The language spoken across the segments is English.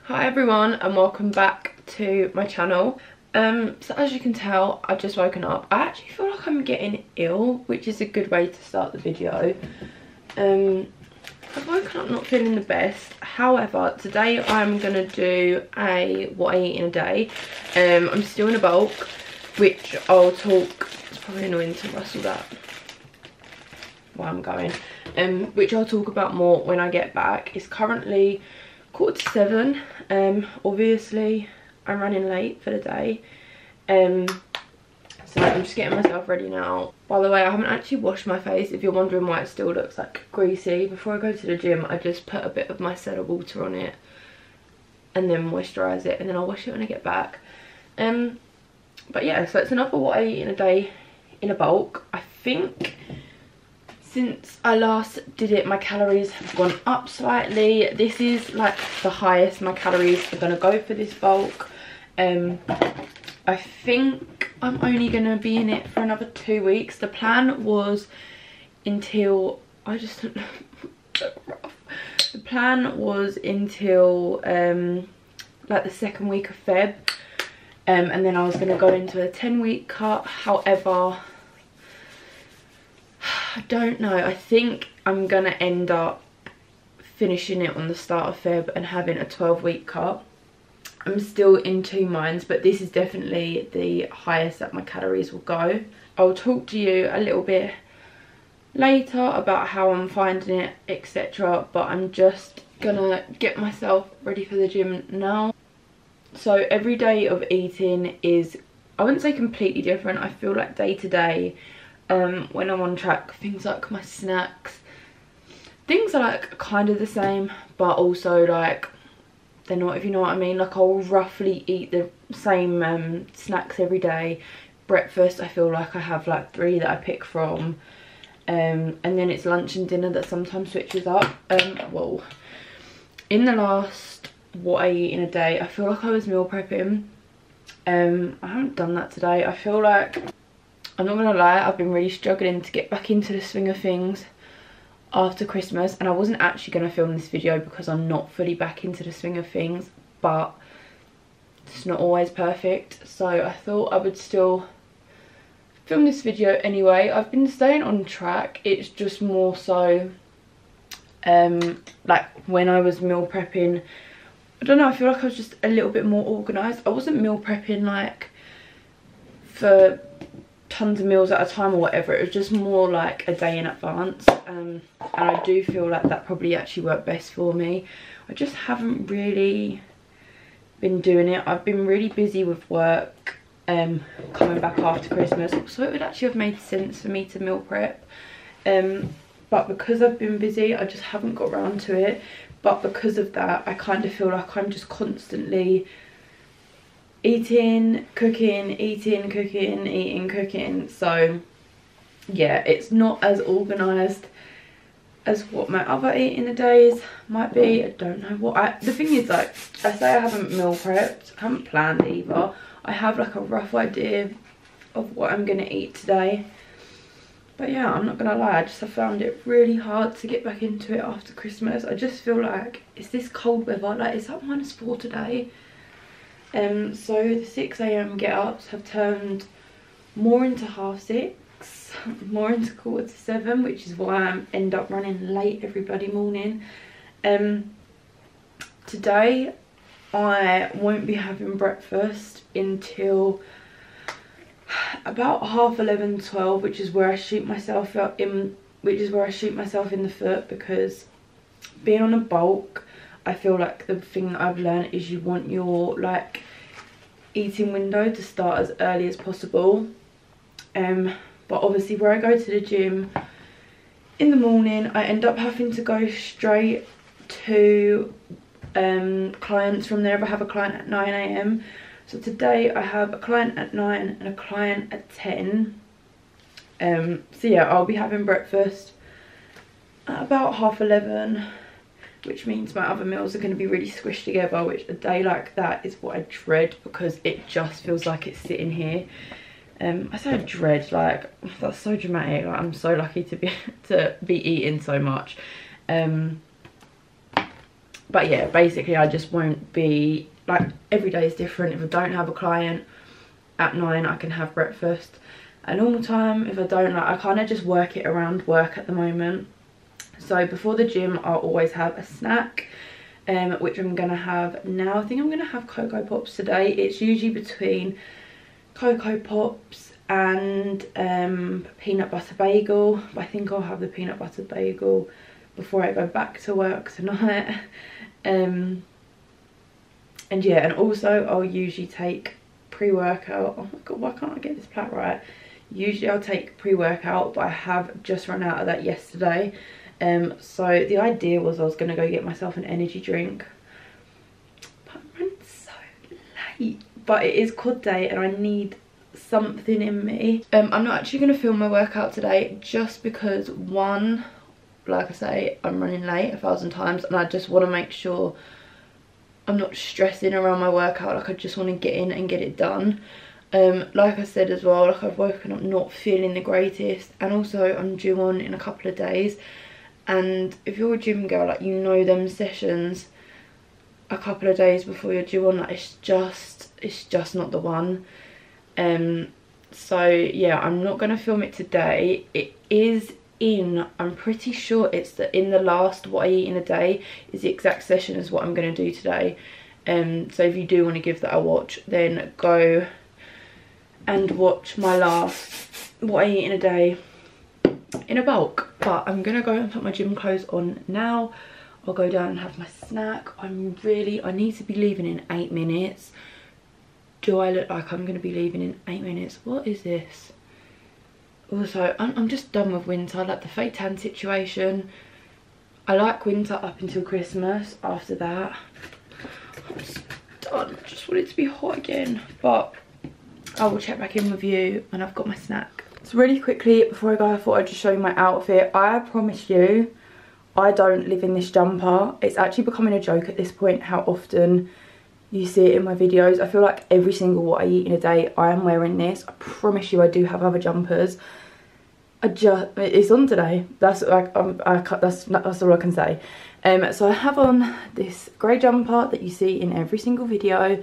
Hi everyone and welcome back to my channel. So as you can tell, I've just woken up. I actually feel like I'm getting ill, which is a good way to start the video. I've woken up not feeling the best. However, today I'm gonna do a what I eat in a day. I'm still in a bulk, which I'll talk, it's probably annoying to rustle that while I'm going, which I'll talk about more when I get back. It's currently 6:45. Obviously I'm running late for the day, so I'm just getting myself ready now. By the way, I haven't actually washed my face. If you're wondering why it still looks like greasy, before I go to the gym I just put a bit of micellar water on it and then moisturize it, and then I'll wash it when I get back. But yeah, so it's enough of what I eat in a day in a bulk. I think since I last did it, my calories have gone up slightly. This is like the highest my calories are gonna go for this bulk. I think I'm only gonna be in it for another 2 weeks. The plan was until the plan was until like the second week of Feb, and then I was gonna go into a 10-week cut. However, I don't know, I think I'm gonna end up finishing it on the start of Feb and having a 12-week cut. I'm still in two minds, but this is definitely the highest that my calories will go. I'll talk to you a little bit later about how I'm finding it, etc. But I'm just gonna get myself ready for the gym now. So every day of eating is, I wouldn't say completely different. I feel like day to day, when I'm on track, things like my snacks, things are like kind of the same, but also like they're not, if you know what I mean. Like I'll roughly eat the same snacks every day. Breakfast, I feel like I have like 3 that I pick from, and then it's lunch and dinner that sometimes switches up. Well, in the last what I eat in a day, I feel like I was meal prepping. I haven't done that today. I feel like, I'm not gonna lie, I've been really struggling to get back into the swing of things after Christmas, and I wasn't actually gonna film this video because I'm not fully back into the swing of things, but it's not always perfect, so I thought I would still film this video anyway. I've been staying on track. It's just more so like when I was meal prepping, I don't know, I feel like I was just a little bit more organised. I wasn't meal prepping like for tons of meals at a time or whatever. It was just more like a day in advance, and I do feel like that probably actually worked best for me. I just haven't really been doing it. I've been really busy with work, coming back after Christmas, so it would actually have made sense for me to meal prep, but because I've been busy I just haven't got around to it. But because of that, I kind of feel like I'm just constantly eating, cooking, eating, cooking, eating, cooking. So yeah, it's not as organised as what my other eating a days might be. I don't know what the thing is, like, I say I haven't meal prepped, I haven't planned either. I have like a rough idea of what I'm gonna eat today, but yeah, I'm not gonna lie, I just have found it really hard to get back into it after Christmas. I just feel like it's this cold weather, like it's up -4 today. So the 6 AM get-ups have turned more into 6:30, more into 6:45, which is why I end up running late every bloody morning. Today I won't be having breakfast until about 11:30, 12, which is where I shoot myself up in, the foot, because being on a bulk, I feel like the thing that I've learned is you want your like eating window to start as early as possible. But obviously where I go to the gym in the morning, I end up having to go straight to clients from there if I have a client at 9 AM. So today I have a client at 9 and a client at 10. So yeah, I'll be having breakfast at about 11:30, which means my other meals are going to be really squished together, which a day like that is what I dread, because it just feels like it's sitting here. I say I dread, like that's so dramatic. Like, I'm so lucky to be eating so much. But yeah, basically I just won't be, like, every day is different. If I don't have a client at 9, I can have breakfast at normal time. If I don't, like, I kind of just work it around work at the moment. So before the gym, I'll always have a snack, which I'm gonna have now. I think I'm gonna have Cocoa Pops today. It's usually between Cocoa Pops and peanut butter bagel, but I think I'll have the peanut butter bagel before I go back to work tonight. And yeah, and also I'll usually take pre-workout. Oh my god, why can't I get this plat right? Usually I'll take pre-workout, but I have just run out of that yesterday. So the idea was I was going to go get myself an energy drink, but I'm running so late. But it is quad day and I need something in me. I'm not actually going to film my workout today, just because, one, like I say, I'm running late 1,000 times, and I just want to make sure I'm not stressing around my workout. Like, I just want to get in and get it done. Like I said as well, like, I've woken up not feeling the greatest, and also I'm due on in a couple of days. And if you're a gym girl, like, you know them sessions a couple of days before you're due on, like, it's just not the one. So yeah, I'm not going to film it today. It is in, I'm pretty sure it's in the last what I eat in a day is the exact session as what I'm going to do today. So if you do want to give that a watch, then go and watch my last what I eat in a day in a bulk. But I'm gonna go and put my gym clothes on now. I'll go down and have my snack. I need to be leaving in 8 minutes. Do I look like I'm gonna be leaving in 8 minutes? What is this? Also, I'm just done with winter. Like, the fake tan situation, I like winter up until Christmas. After that, I'm just done. I just want it to be hot again. But I will check back in with you when I've got my snack. So really quickly before I go, I thought I'd just show you my outfit. I promise you, I don't live in this jumper. It's actually becoming a joke at this point how often you see it in my videos. I feel like every single what I eat in a day, I am wearing this. I promise you, I do have other jumpers. It's on today. That's like that's all I can say. So I have on this grey jumper that you see in every single video.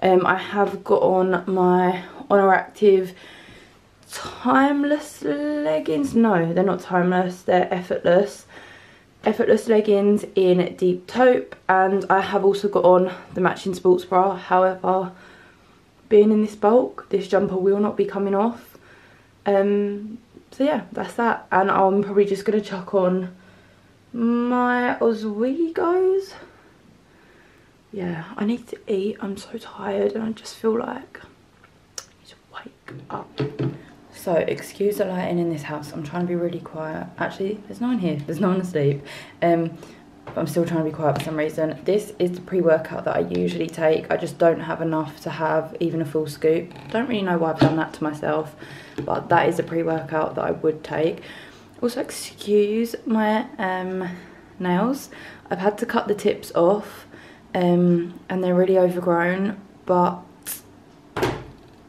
I have got on my Honor Active timeless leggings. No, they're not timeless, they're effortless leggings in deep taupe, and I have also got on the matching sports bra. However, being in this bulk, this jumper will not be coming off. So yeah, that's that. And I'm probably just gonna chuck on my Oswegos. Yeah, I need to eat. I'm so tired and I just feel like I need to wake up. So excuse the lighting in this house. I'm trying to be really quiet. Actually, there's no one here. There's no one asleep. But I'm still trying to be quiet for some reason. This is the pre-workout that I usually take. I just don't have enough to have even a full scoop. Don't really know why I've done that to myself, but that is a pre-workout that I would take. Also, excuse my nails. I've had to cut the tips off, and they're really overgrown, but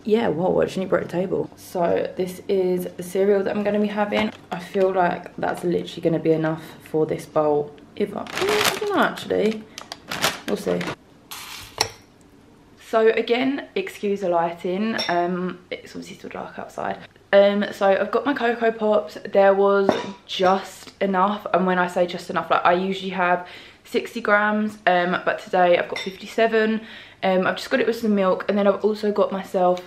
yeah, whoa, I actually brought a table. So this is the cereal that I'm going to be having. I feel like that's literally going to be enough for this bowl. I don't know, actually. We'll see. So again, excuse the lighting. It's obviously still dark outside. So I've got my Cocoa Pops. There was just enough, and when I say just enough, like, I usually have 60 grams, but today I've got 57. I've just got it with some milk, and then I've also got myself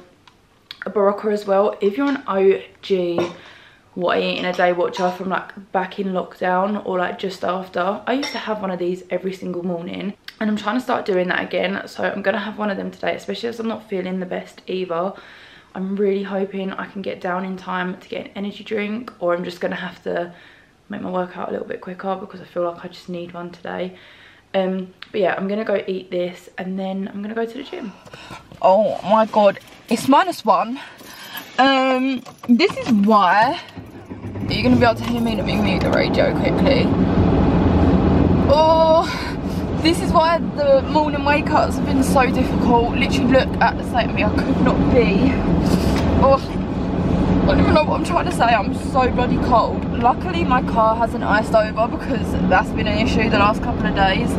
a Barocca as well. If you're an OG what I eat in a day watcher from like back in lockdown or like just after, I used to have one of these every single morning, and I'm trying to start doing that again. So I'm gonna have one of them today, especially as I'm not feeling the best either. I'm really hoping I can get down in time to get an energy drink, or I'm just gonna have to make my workout a little bit quicker because I feel like I just need one today. But yeah, I'm gonna go eat this and then I'm gonna go to the gym. Oh my god, it's -1. This is why you're gonna be able to hear me. Let me mute the radio quickly. Oh, this is why the morning wake ups have been so difficult. Literally look at the state of me. I could not be. Oh, don't even know what I'm trying to say. I'm so bloody cold. Luckily my car hasn't iced over because that's been an issue the last couple of days.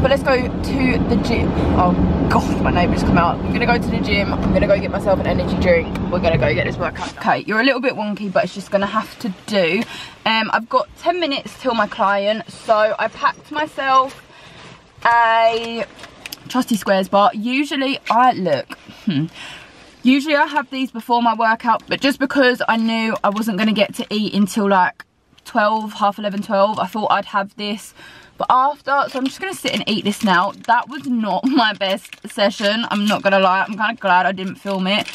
But let's go to the gym. Oh god, my neighbour's come out. I'm gonna go to the gym. I'm gonna go get myself an energy drink. We're gonna go get this workout. Okay, you're a little bit wonky, but it's just gonna have to do. I've got 10 minutes till my client, so I packed myself a Trusty Squares bar. Usually usually I have these before my workout, but just because I knew I wasn't gonna get to eat until like 12, half 11, 12, I thought I'd have this. But after, so I'm just gonna sit and eat this now. That was not my best session, I'm not gonna lie. I'm kind of glad I didn't film it.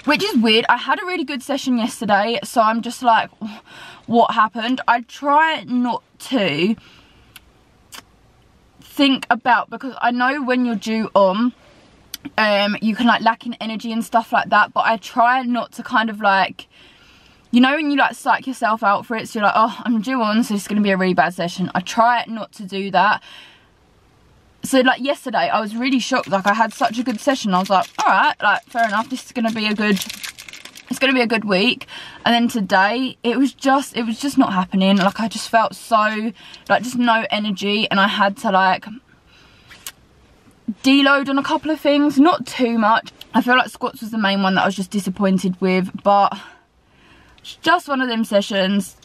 Which is weird. I had a really good session yesterday, so I'm just like, what happened? I try not to think about, because I know when you're due on, you can like lack in energy and stuff like that, but I try not to kind of like, you know when you like psych yourself out for it, so you're like, oh, I'm due on, so it's going to be a really bad session. I try not to do that. So like yesterday, I was really shocked. Like I had such a good session. I was like, all right, like fair enough. This is going to be a good, it's going to be a good week. And then today, it was just not happening. Like I just felt so, like just no energy. And I had to like deload on a couple of things. Not too much. I feel like squats was the main one that I was just disappointed with. But it's just one of them sessions.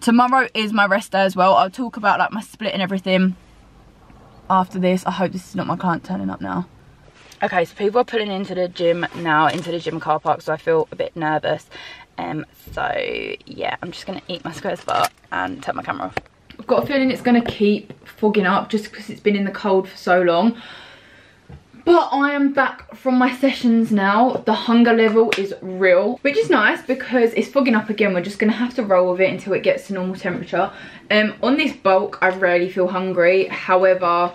Tomorrow is my rest day as well. I'll talk about like my split and everything after this. I hope this is not my client turning up now. Okay, so people are pulling into the gym now, into the gym car park, so I feel a bit nervous. So yeah, I'm just gonna eat my squares bar and turn my camera off. I've got a feeling it's gonna keep fogging up just because it's been in the cold for so long. But I am back from my sessions now. The hunger level is real, which is nice because it's fogging up again. We're just going to have to roll with it until it gets to normal temperature. On this bulk, I rarely feel hungry. However,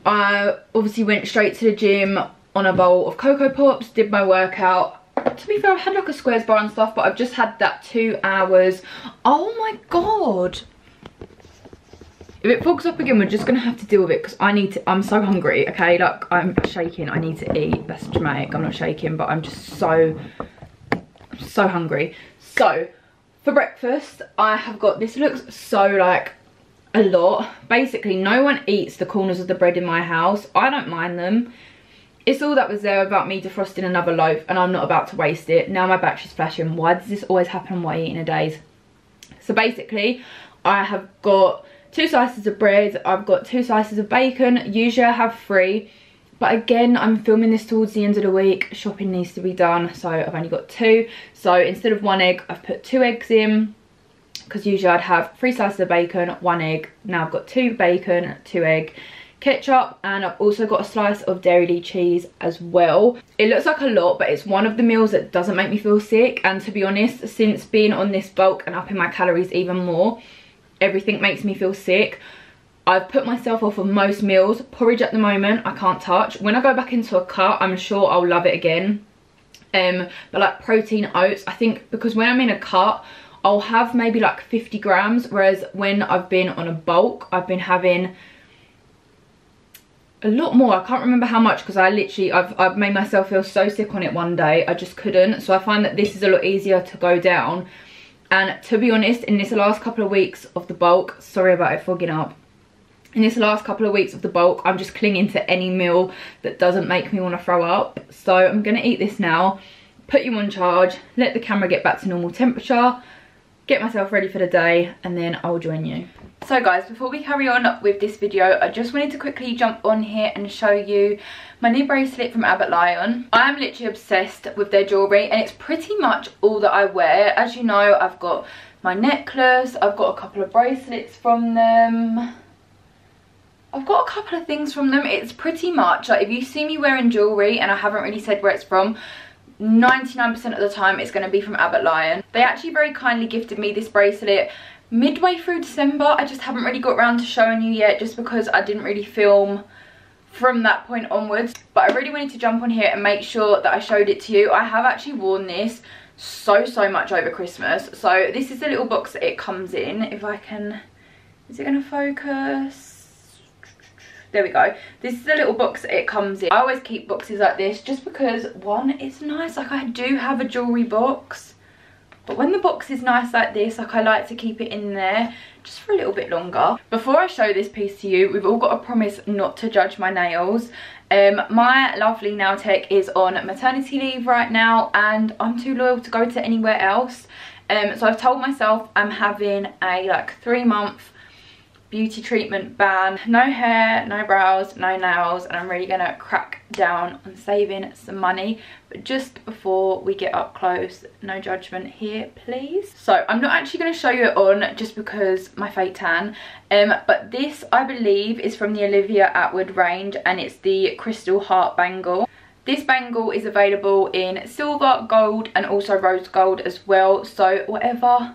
I obviously went straight to the gym on a bowl of Cocoa Pops, did my workout. To be fair, I had like a squares bar and stuff, but I've just had that 2 hours. Oh my god. If it fogs up again, we're just gonna have to deal with it because I'm so hungry, okay? Like I'm shaking, I need to eat. That's dramatic, I'm not shaking, but I'm just so hungry. So for breakfast, I have got, this looks so like a lot. Basically, no one eats the corners of the bread in my house. I don't mind them. It's all that was there about me defrosting another loaf, and I'm not about to waste it. Now my battery's flashing. Why does this always happen while eating a days? So basically, I have got 2 slices of bread, I've got 2 slices of bacon. Usually I have 3, but again, I'm filming this towards the end of the week. Shopping needs to be done, so I've only got 2. So instead of 1 egg, I've put 2 eggs in, because usually I'd have 3 slices of bacon, 1 egg. Now I've got 2 bacon, 2 egg, ketchup, and I've also got a slice of dairy cheese as well. It looks like a lot, but it's one of the meals that doesn't make me feel sick. And to be honest, since being on this bulk and upping my calories even more, everything makes me feel sick. I've put myself off of most meals. Porridge at the moment I can't touch. When I go back into a cut, I'm sure I'll love it again. But like protein oats, I think because when I'm in a cut, I'll have maybe like 50 grams, whereas when I've been on a bulk, I've been having a lot more. I can't remember how much because I've made myself feel so sick on it one day. I just couldn't. So I find that this is a lot easier to go down. And to be honest, in this last couple of weeks of the bulk, sorry about it fogging up. In this last couple of weeks of the bulk, I'm just clinging to any meal that doesn't make me want to throw up. So I'm going to eat this now, put you on charge, let the camera get back to normal temperature, get myself ready for the day, and then I'll join you. So guys, before we carry on with this video, I just wanted to quickly jump on here and show you my new bracelet from Abbott Lyon. I am literally obsessed with their jewellery, and it's pretty much all that I wear. As you know, I've got my necklace, I've got a couple of bracelets from them, I've got a couple of things from them. It's pretty much like if you see me wearing jewellery and I haven't really said where it's from, 99% of the time it's going to be from Abbott Lyon. They actually very kindly gifted me this bracelet midway through December. I just haven't really got around to showing you yet, just because I didn't really film from that point onwards. But I really wanted to jump on here and make sure that I showed it to you. I have actually worn this so much over Christmas. So this is the little box that it comes in. If I can, is it going to focus? There we go. This is the little box that it comes in. I always keep boxes like this just because, one, it's nice. Like, I do have a jewellery box, but when the box is nice like this, like, I like to keep it in there just for a little bit longer. Before I show this piece to you, we've all got to promise not to judge my nails. My lovely nail tech is on maternity leave right now, and I'm too loyal to go to anywhere else. So I've told myself I'm having a like 3-month beauty treatment ban. No hair, no brows, no nails, and I'm really gonna crack down on saving some money. But just before we get up close, no judgment here please. So I'm not actually going to show you it on just because my fake tan, but this I believe is from the Olivia Atwood range, and it's the Crystal Heart Bangle. This bangle is available in silver, gold, and also rose gold as well, so whatever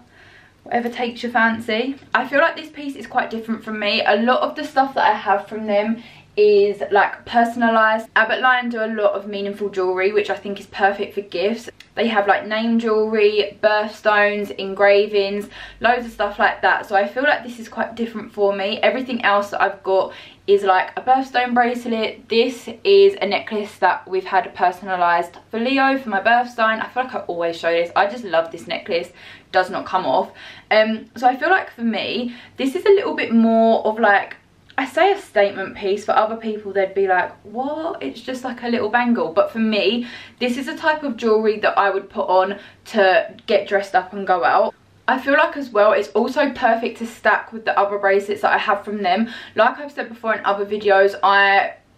takes your fancy. I feel like this piece is quite different from me. A lot of the stuff that I have from them is like personalised. Abbott Lyon do a lot of meaningful jewellery, which I think is perfect for gifts. They have like name jewellery, birthstones, engravings, loads of stuff like that. So I feel like this is quite different for me. Everything else that I've got is like a birthstone bracelet. This is a necklace that we've had personalised for Leo for my birthstone. I feel like I always show this. I just love this necklace. Does not come off. So I feel like for me, this is a little bit more of like, I say a statement piece. For other people, they'd be like, what? It's just like a little bangle. But for me, this is a type of jewellery that I would put on to get dressed up and go out. I feel like as well, it's also perfect to stack with the other bracelets that I have from them. Like I've said before in other videos,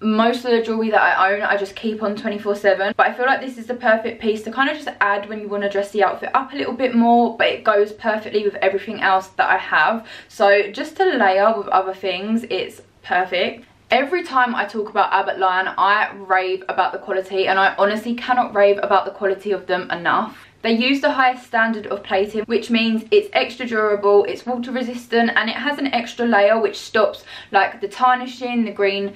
most of the jewellery that I own, I just keep on 24/7. But I feel like this is the perfect piece to kind of just add when you want to dress the outfit up a little bit more, but it goes perfectly with everything else that I have. So just to layer with other things, it's perfect. Every time I talk about Abbott Lyon, I rave about the quality, and I honestly cannot rave about the quality of them enough. They use the highest standard of plating, which means it's extra durable, it's water resistant, and it has an extra layer which stops like the tarnishing, the green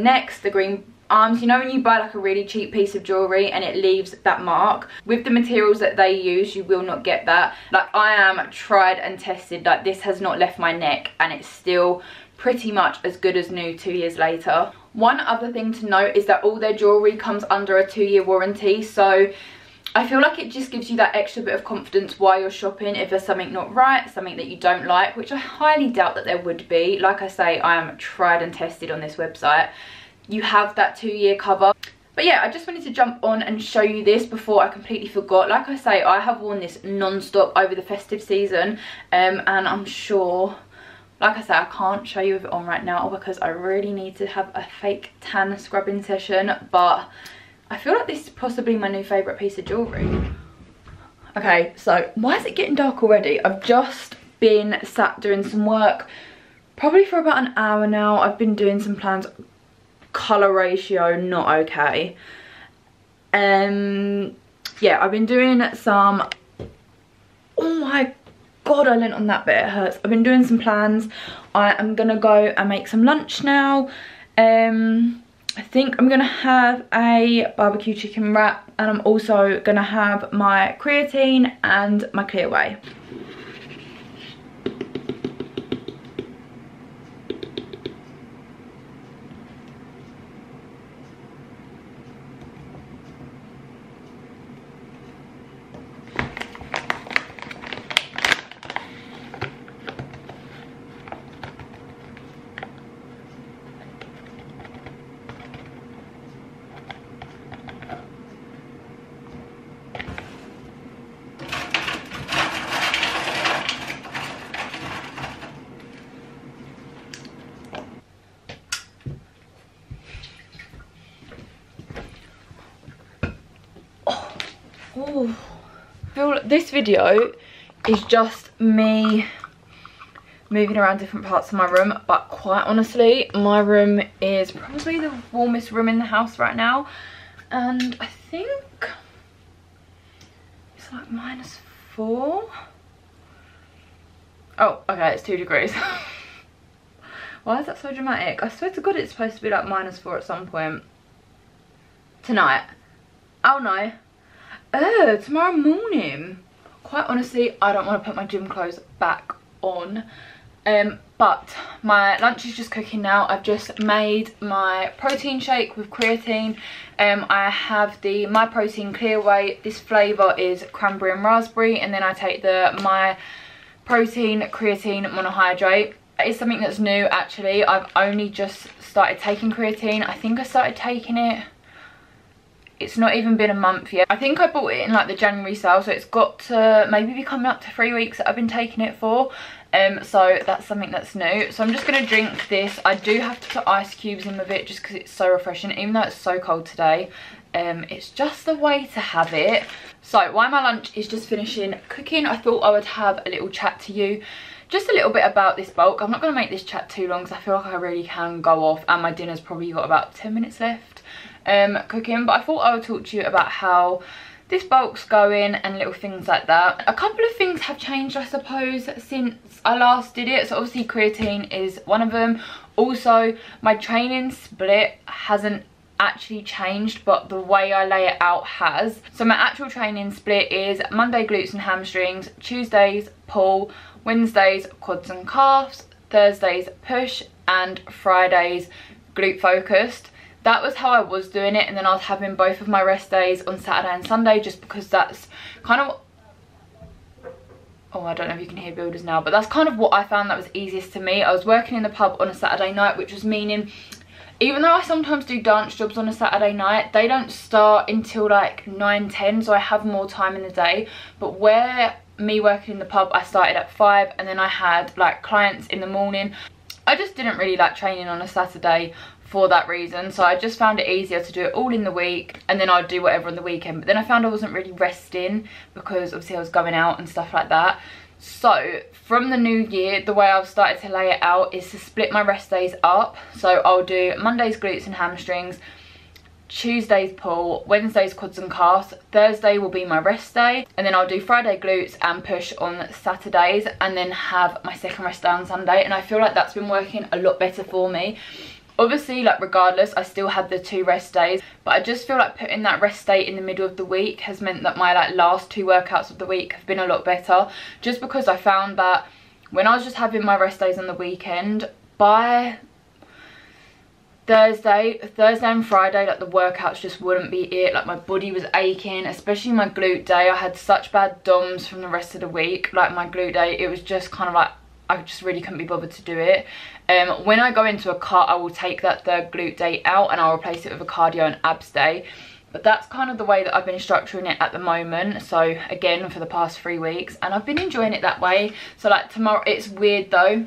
necks, the green arms. You know when you buy like a really cheap piece of jewellery and it leaves that mark? With the materials that they use, you will not get that. Like, I am tried and tested. Like, this has not left my neck, and it's still pretty much as good as new 2 years later. One other thing to note is that all their jewellery comes under a 2-year warranty, so I feel like it just gives you that extra bit of confidence while you're shopping if there's something not right, something that you don't like, which I highly doubt that there would be. Like I say, I am tried and tested on this website. You have that 2-year cover. But yeah, I just wanted to jump on and show you this before I completely forgot. Like I say, I have worn this non-stop over the festive season, and I'm sure, like I say, I can't show you with it on right now because I really need to have a fake tan scrubbing session, but I feel like this is possibly my new favourite piece of jewellery. Okay, so why is it getting dark already? I've just been sat doing some work, probably for about an hour now. I've been doing some plans. Colour ratio, not okay. Yeah, I've been doing some, oh my god, I leant on that bit, it hurts. I've been doing some plans. I am gonna go and make some lunch now. I think I'm gonna have a barbecue chicken wrap, and I'm also gonna have my creatine and my Clear Whey. Oh, I feel like this video is just me moving around different parts of my room, but quite honestly, my room is probably the warmest room in the house right now, and I think it's like -4. Oh, okay, it's 2 degrees. Why is that so dramatic? I swear to god it's supposed to be like -4 at some point tonight. Oh no. Tomorrow morning. Quite honestly, I don't want to put my gym clothes back on. But my lunch is just cooking now. I've just made my protein shake with creatine. I have the My Protein Clear Whey. This flavour is cranberry and raspberry, and then I take the My Protein Creatine Monohydrate. It's something that's new actually. I've only just started taking creatine. I think I started taking it, it's not even been a month yet. I think I bought it in like the January sale, so it's got to maybe be coming up to 3 weeks that I've been taking it for. So that's something that's new. So I'm just going to drink this. I do have to put ice cubes in with it just because it's so refreshing, even though it's so cold today. It's just the way to have it. So while my lunch is just finishing cooking, I thought I would have a little chat to you, just a little bit about this bulk. I'm not going to make this chat too long because I feel like I really can go off, and my dinner's probably got about 10 minutes left cooking. But I thought I would talk to you about how this bulk's going and little things like that. A couple of things have changed, I suppose, since I last did it. So obviously creatine is one of them. Also, my training split hasn't actually changed, but the way I lay it out has. So my actual training split is Monday glutes and hamstrings, Tuesdays pull, Wednesdays quads and calves, Thursdays push, and Fridays glute focused. That was how I was doing it, and then I was having both of my rest days on Saturday and Sunday, just because that's kind of, oh, I don't know if you can hear builders now, but that's kind of what I found that was easiest to me. I was working in the pub on a Saturday night, which was meaning, even though I sometimes do dance jobs on a Saturday night, they don't start until like 9-10, so I have more time in the day. But where me working in the pub, I started at 5, and then I had like clients in the morning. I just didn't really like training on a Saturday for that reason, so I just found it easier to do it all in the week, and then I'd do whatever on the weekend. But then I found I wasn't really resting because obviously I was going out and stuff like that. So from the new year, the way I've started to lay it out is to split my rest days up. So I'll do Mondays glutes and hamstrings, Tuesdays pull, Wednesdays quads and calves, Thursday will be my rest day, and then I'll do Friday glutes and push on Saturdays, and then have my second rest day on Sunday. And I feel like that's been working a lot better for me. Obviously, like regardless, I still had the 2 rest days, but I just feel like putting that rest day in the middle of the week has meant that my like last 2 workouts of the week have been a lot better, just because I found that when I was just having my rest days on the weekend, by Thursday and Friday, like the workouts just wouldn't be it. Like my body was aching, especially my glute day. I had such bad DOMs from the rest of the week. Like my glute day, it was just kind of like I just really couldn't be bothered to do it. When I go into a cut, I will take that third glute day out and I'll replace it with a cardio and abs day. But that's kind of the way that I've been structuring it at the moment. So again, for the past 3 weeks, and I've been enjoying it that way. So like tomorrow, it's weird though.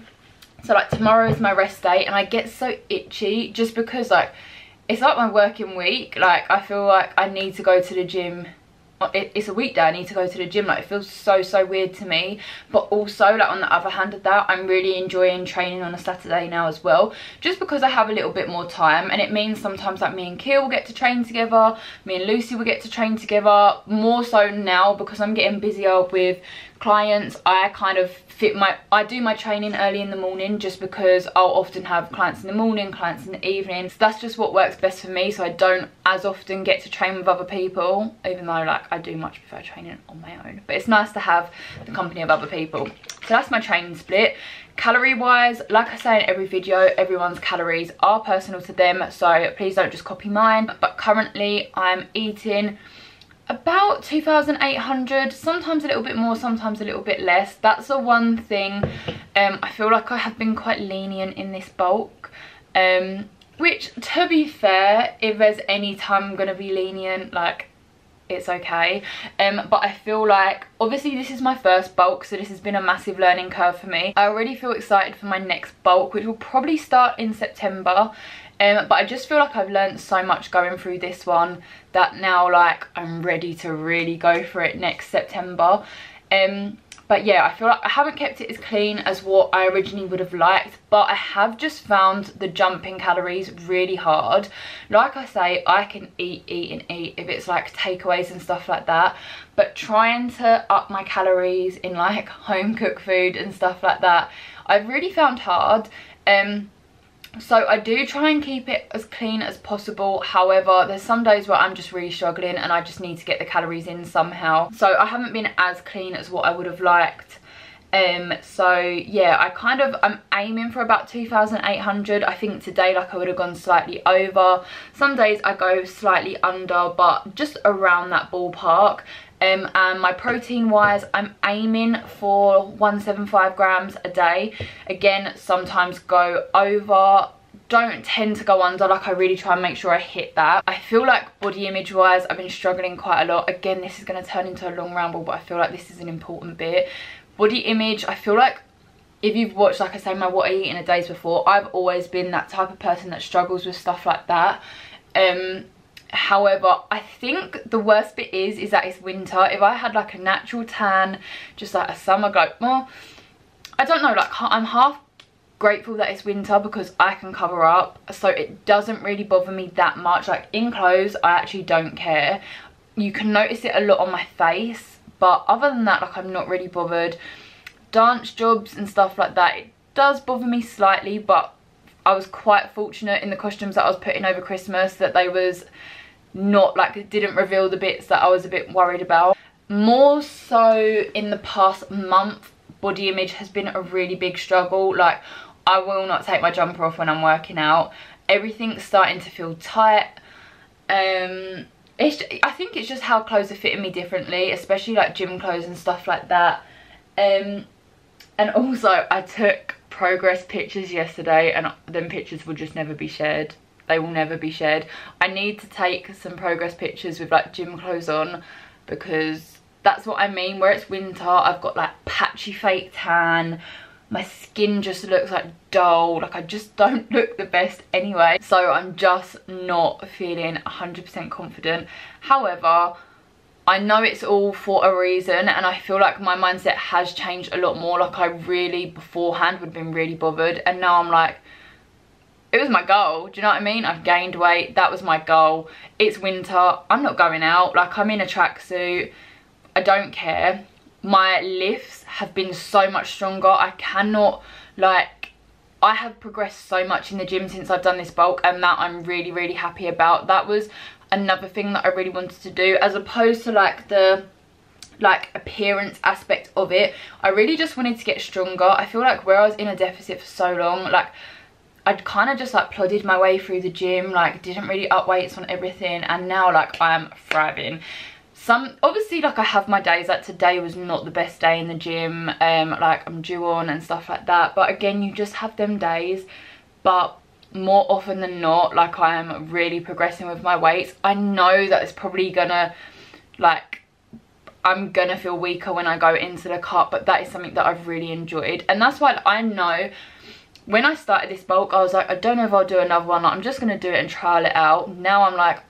So like tomorrow is my rest day, and I get so itchy just because like it's like my working week. Like I feel like I need to go to the gym. It's a weekday, I need to go to the gym. Like it feels so weird to me. But also, like on the other hand of that, I'm really enjoying training on a Saturday now as well, just because I have a little bit more time. And it means sometimes like me and Kiel will get to train together, me and Lucy will get to train together, more so now because I'm getting busier with clients. I kind of I do my training early in the morning, just because I'll often have clients in the morning, clients in the evening. So that's just what works best for me, so I don't as often get to train with other people, even though like I do much prefer training on my own. But it's nice to have the company of other people. So that's my training split. Calorie wise, like I say in every video, everyone's calories are personal to them, so please don't just copy mine. But currently I'm eating about 2,800, sometimes a little bit more, sometimes a little bit less. That's the one thing. I feel like I have been quite lenient in this bulk, which to be fair, if there's any time I'm going to be lenient, like it's okay. But I feel like obviously this is my first bulk, so this has been a massive learning curve for me. I already feel excited for my next bulk, which will probably start in September. But I just feel like I've learned so much going through this one that now like I'm ready to really go for it next September. But yeah, I feel like I haven't kept it as clean as what I originally would have liked, but I have just found the jump in calories really hard. Like I say, I can eat if it's like takeaways and stuff like that, but trying to up my calories in like home cooked food and stuff like that, I've really found hard. So I do try and keep it as clean as possible. However, there's some days where I'm just really struggling and I just need to get the calories in somehow. So I haven't been as clean as what I would have liked. So yeah, I'm aiming for about 2,800. I think today, like, I would have gone slightly over. Some days I go slightly under, but just around that ballpark. And my protein wise, I'm aiming for 175 grams a day. Again, sometimes go over, don't tend to go under. Like, I really try and make sure I hit that. I feel like body image wise, I've been struggling quite a lot. Again, this is going to turn into a long ramble, but I feel like this is an important bit. Body image, I feel like if you've watched, like I say, my what I eat in a days before, I've always been that type of person that struggles with stuff like that. However, I think the worst bit is that it's winter. If I had like a natural tan, just like a summer glow, well, I don't know, like, I'm half grateful that it's winter because I can cover up, so it doesn't really bother me that much. Like, in clothes, I actually don't care. You can notice it a lot on my face, but other than that, like, I'm not really bothered. Dance jobs and stuff like that, it does bother me slightly, but I was quite fortunate in the costumes that I was putting over Christmas that they was not, like, it didn't reveal the bits that I was a bit worried about. More so in the past month, body image has been a really big struggle. Like, I will not take my jumper off when I'm working out. Everything's starting to feel tight. I think it's just how clothes are fitting me differently, especially like gym clothes and stuff like that. And also, I took progress pictures yesterday, and them pictures will just never be shared. They will never be shared. I need to take some progress pictures with like gym clothes on, because that's what I mean. Where it's winter, I've got like patchy fake tan. My skin just looks like dull. Like, I just don't look the best anyway. So I'm just not feeling 100% confident. However, I know it's all for a reason, and I feel like my mindset has changed a lot more. Like, I really beforehand would have been really bothered, and now I'm like, it was my goal. Do you know what I mean? I've gained weight. That was my goal. It's winter. I'm not going out. Like, I'm in a tracksuit. I don't care. My lifts have been so much stronger. I cannot, like, I have progressed so much in the gym since I've done this bulk, and that I'm really, really happy about. That was another thing that I really wanted to do, as opposed to like the appearance aspect of it. I really just wanted to get stronger. I feel like where I was in a deficit for so long, like, I'd kind of just like plodded my way through the gym, like, didn't really up weights on everything, and now like I am thriving. Obviously, like, I have my days, like today was not the best day in the gym, like I'm due on and stuff like that, but again, you just have them days. But more often than not, like, I am really progressing with my weights. I know that it's probably gonna, like, I'm gonna feel weaker when I go into the cut, but that is something that I've really enjoyed. And that's why I know when I started this bulk, I was like, I don't know if I'll do another one. Like, I'm just gonna do it and trial it out. Now I'm like,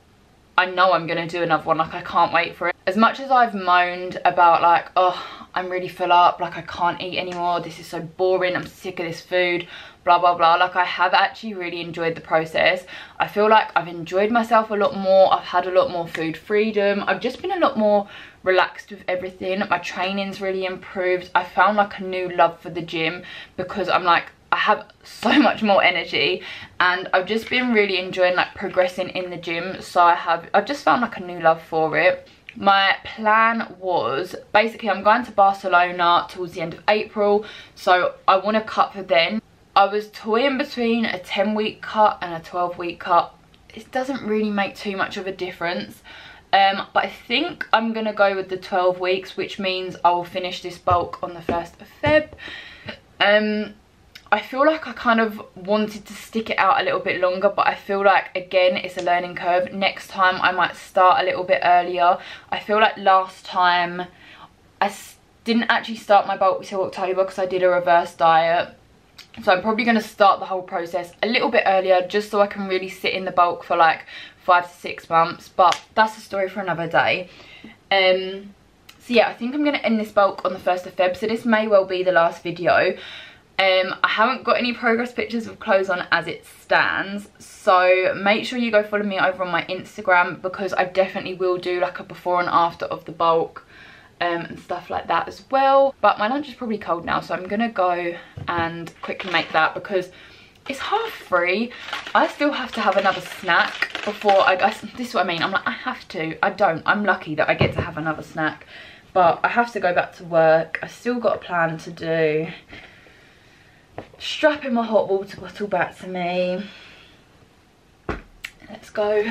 I know I'm gonna do another one. Like, I can't wait for it. As much as I've moaned about like, oh, I'm really full up, like I can't eat anymore, this is so boring, I'm sick of this food, blah blah blah, like, I have actually really enjoyed the process. I feel like I've enjoyed myself a lot more. I've had a lot more food freedom. I've just been a lot more relaxed with everything. My training's really improved. I found like a new love for the gym, because I'm like, I have so much more energy, and I've just been really enjoying like progressing in the gym. So I've just found like a new love for it. My plan was, basically, I'm going to Barcelona towards the end of April, so I want to cut for then. I was toying between a 10-week cut and a 12-week cut. It doesn't really make too much of a difference, but I think I'm going to go with the 12 weeks, which means I will finish this bulk on the 1st of Feb. I feel like I kind of wanted to stick it out a little bit longer, but I feel like, again, it's a learning curve. Next time I might start a little bit earlier. I feel like last time I didn't actually start my bulk until October because I did a reverse diet. So I'm probably going to start the whole process a little bit earlier, just so I can really sit in the bulk for like 5 to 6 months. But that's a story for another day. So yeah, I think I'm going to end this bulk on the 1st of Feb. So this may well be the last video. I haven't got any progress pictures with clothes on as it stands, so make sure you go follow me over on my Instagram, because I definitely will do like a before and after of the bulk and stuff like that as well. But my lunch is probably cold now, so I'm gonna go and quickly make that, because it's 3:30. I still have to have another snack before this is what I mean. I'm like, I have to. I don't. I'm lucky that I get to have another snack. but I have to go back to work. I still got a plan to do. Strapping my hot water bottle back to me. Let's go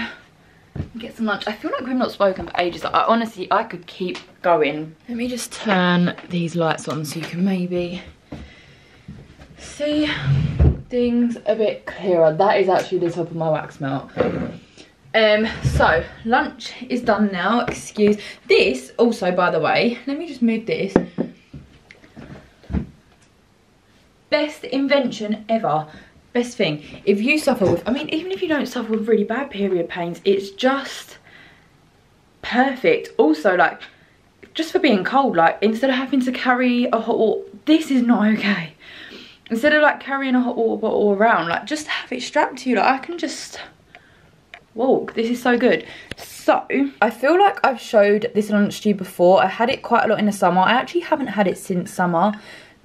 and get some lunch. I feel like we've not spoken for ages. Like, honestly, I could keep going. Let me just turn these lights on so you can maybe see things a bit clearer. That is actually the top of my wax melt. So lunch is done now. Excuse this. Also, by the way, let me just move this. Best invention ever. Best thing. If you suffer with, I mean, even if you don't suffer with really bad period pains, it's just perfect. Also, like, just for being cold, like, instead of having to carry a hot water, this is not okay. Instead of like carrying a hot water bottle around, like, just have it strapped to you. Like, I can just walk. This is so good. So I feel like I've showed this lunch to you before. I had it quite a lot in the summer. I actually haven't had it since summer.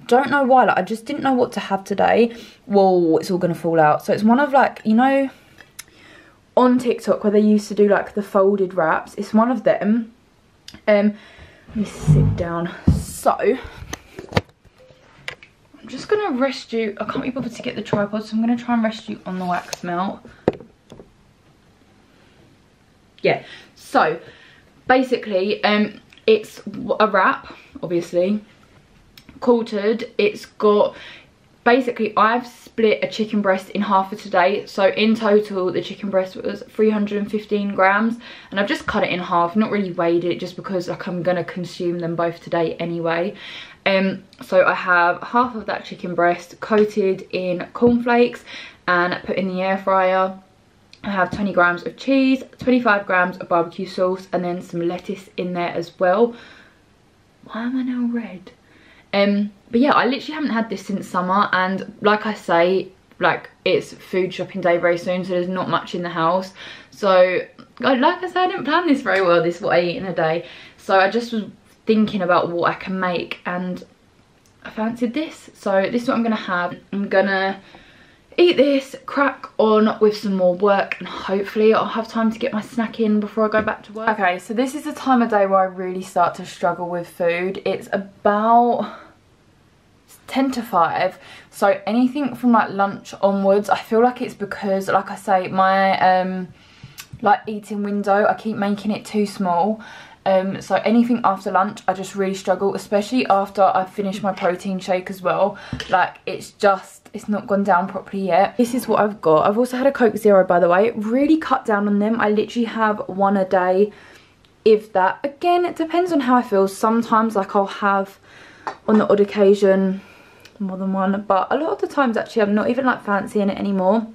Don't know why. Like, I just didn't know what to have today. Whoa, it's all gonna fall out. So it's one of, like, you know, on TikTok where they used to do like the folded wraps. It's one of them. Let me sit down. So I'm just gonna rest you. I can't be bothered to get the tripod, so I'm gonna try and rest you on the wax melt. Yeah, so basically it's a wrap, obviously, quartered. It's got, basically I've split a chicken breast in half for today, so in total the chicken breast was 315 grams, and I've just cut it in half, not really weighed it, just because like I'm gonna consume them both today anyway. So I have half of that chicken breast coated in cornflakes and put in the air fryer. I have 20 grams of cheese, 25 grams of barbecue sauce, and then some lettuce in there as well. Why am I now red? But yeah, I literally haven't had this since summer, and like I say, like, it's food shopping day very soon, so there's not much in the house. So like I said, I didn't plan this very well, this is what I eat in a day. So I just was thinking about what I can make, and I fancied this. So this is what I'm gonna have. I'm gonna eat this, crack on with some more work, and hopefully I'll have time to get my snack in before I go back to work. Okay, so this is the time of day where I really start to struggle with food. It's about 10 to 5, so anything from like lunch onwards. I feel like it's because, like I say, my like eating window, I keep making it too small. So anything after lunch I just really struggle, especially after I've finished my protein shake as well. Like, it's not gone down properly yet. This is what I've got. I've also had a Coke Zero, by the way. Really cut down on them. I literally have one a day, if that. Again, it depends on how I feel. Sometimes, like, I'll have on the odd occasion more than one, but a lot of the times actually I'm not even like fancying it anymore.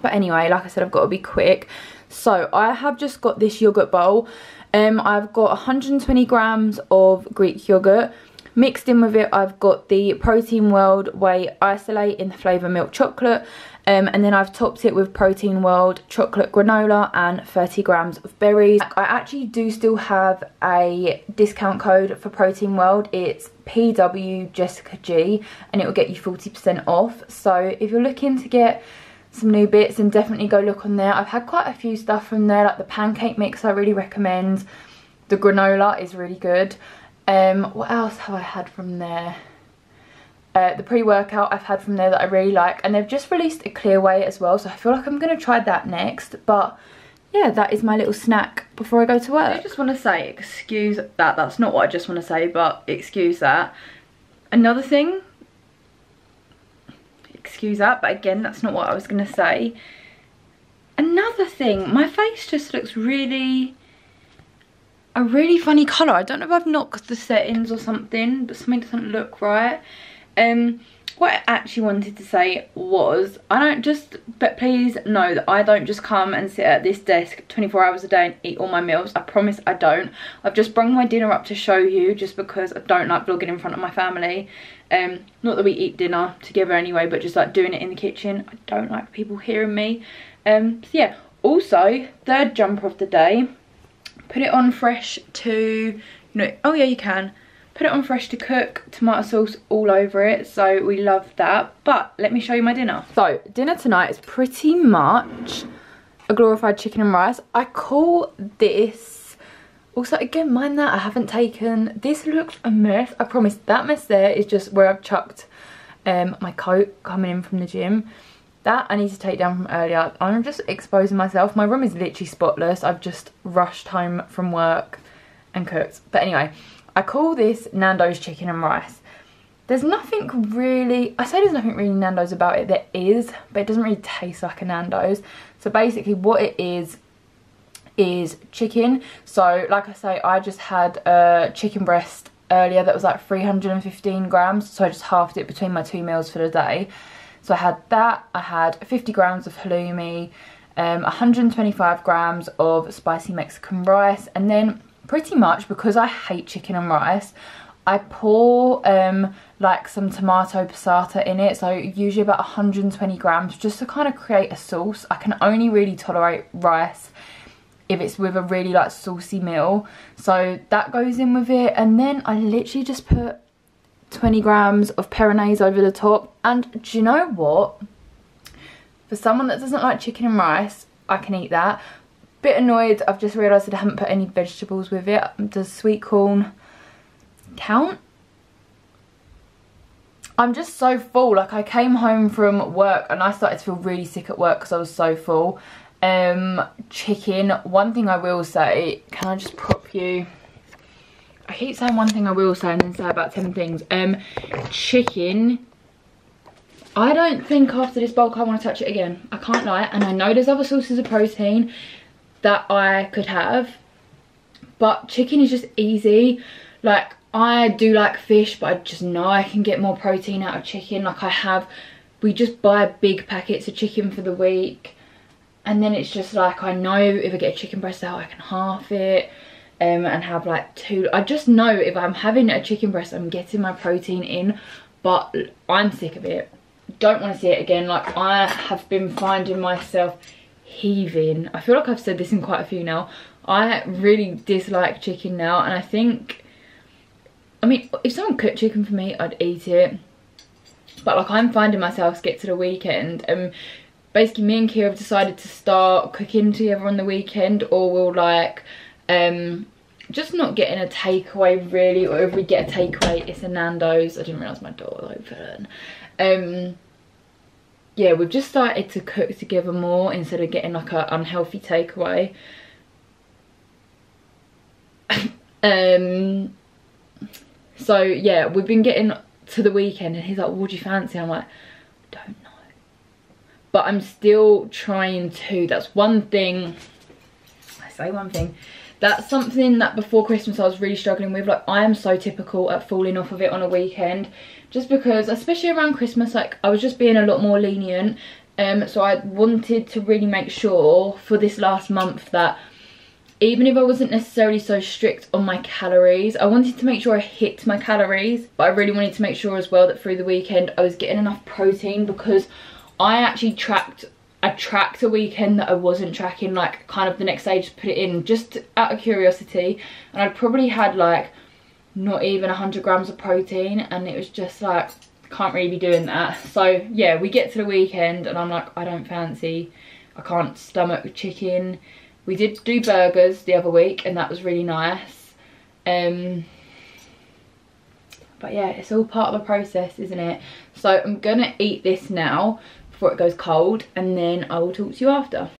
But anyway, like I said, I've got to be quick. So I have just got this yogurt bowl. I've got 120 grams of Greek yogurt. Mixed in with it, I've got the Protein World Whey Isolate in the flavour milk chocolate. And then I've topped it with Protein World chocolate granola and 30 grams of berries. I actually do still have a discount code for Protein World. It's PW Jessica G, and it will get you 40% off. So if you're looking to get some new bits, then definitely go look on there. I've had quite a few stuff from there, like the pancake mix I really recommend. The granola is really good. What else have I had from there? The pre-workout I've had from there that I really like, and they've just released a clear whey as well, so I feel like I'm going to try that next. But yeah, that is my little snack before I go to work. I just want to say, excuse that, that's not what I just want to say, but excuse that. Another thing, excuse that, but again, that's not what I was going to say. Another thing, my face just looks really, a really funny colour. I don't know if I've knocked the settings or something, but something doesn't look right. What I actually wanted to say was, but please know that I don't just come and sit at this desk 24 hours a day and eat all my meals. I promise I don't. I've just brought my dinner up to show you, just because I don't like vlogging in front of my family. Not that we eat dinner together anyway, but just like doing it in the kitchen. I don't like people hearing me. So yeah, also, third jumper of the day, put it on fresh to, oh yeah, you can. Put it on fresh to cook, tomato sauce all over it, so we love that. But let me show you my dinner. So dinner tonight is pretty much a glorified chicken and rice. I call this Also, again, mind that I haven't taken, this looks a mess. I promise that mess there is just where I've chucked my coat coming in from the gym. That I need to take down from earlier. I'm just exposing myself. My room is literally spotless. I've just rushed home from work and cooked. But anyway, I call this Nando's chicken and rice. There's nothing really, I say there's nothing really Nando's about it. There is, but it doesn't really taste like a Nando's. So basically what it is chicken. So like I say, I just had a chicken breast earlier that was like 315 grams. So I just halved it between my 2 meals for the day. So I had that, I had 50 grams of halloumi, 125 grams of spicy Mexican rice, and then pretty much because I hate chicken and rice, I pour like some tomato passata in it, so usually about 120 grams just to kind of create a sauce. I can only really tolerate rice if it's with a really like saucy meal, so that goes in with it. And then I literally just put 20 grams of Peronaise over the top. And do you know what? For someone that doesn't like chicken and rice, I can eat that. Bit annoyed, I've just realised that I haven't put any vegetables with it. Does sweet corn count? I'm just so full. Like, I came home from work and I started to feel really sick at work because I was so full. Chicken, one thing I will say, can I just prop you? I keep saying one thing I will say and then say about 10 things. Chicken, I don't think after this bulk I want to touch it again. I can't lie. And I know there's other sources of protein that I could have, but chicken is just easy. Like, I do like fish, but I just know I can get more protein out of chicken. Like, we just buy big packets of chicken for the week, and then it's just like, I know if I get a chicken breast out I can half it and have like 2. I just know if I'm having a chicken breast I'm getting my protein in, but I'm sick of it. Don't want to see it again. Like, I have been finding myself heaving. I feel like I've said this in quite a few now. I really dislike chicken now, and I think, I mean, if someone cooked chicken for me I'd eat it, but like, I'm finding myself get to the weekend and basically me and Kira have decided to start cooking together on the weekend, or we'll like just not getting a takeaway really, or if we get a takeaway it's a Nando's. I didn't realise my door was open. Yeah, we've just started to cook together more instead of getting like a unhealthy takeaway. So yeah, we've been getting to the weekend and he's like, what do you fancy? I'm like, don't know, but I'm still trying to. That's one thing, I say one thing, that's something that before Christmas I was really struggling with. Like, I am so typical at falling off of it on a weekend, just because especially around Christmas, like, I was just being a lot more lenient. So I wanted to really make sure for this last month that even if I wasn't necessarily so strict on my calories, I wanted to make sure I hit my calories, but I really wanted to make sure as well that through the weekend I was getting enough protein, because I actually tracked a weekend that I wasn't tracking, like kind of the next day, just put it in just out of curiosity, and I'd probably had like not even 100 grams of protein, and it was just like, can't really be doing that. So yeah, we get to the weekend and I'm like, I can't stomach chicken. We did do burgers the other week and that was really nice. But yeah, it's all part of the process, isn't it? So I'm gonna eat this now before it goes cold, and then I will talk to you after.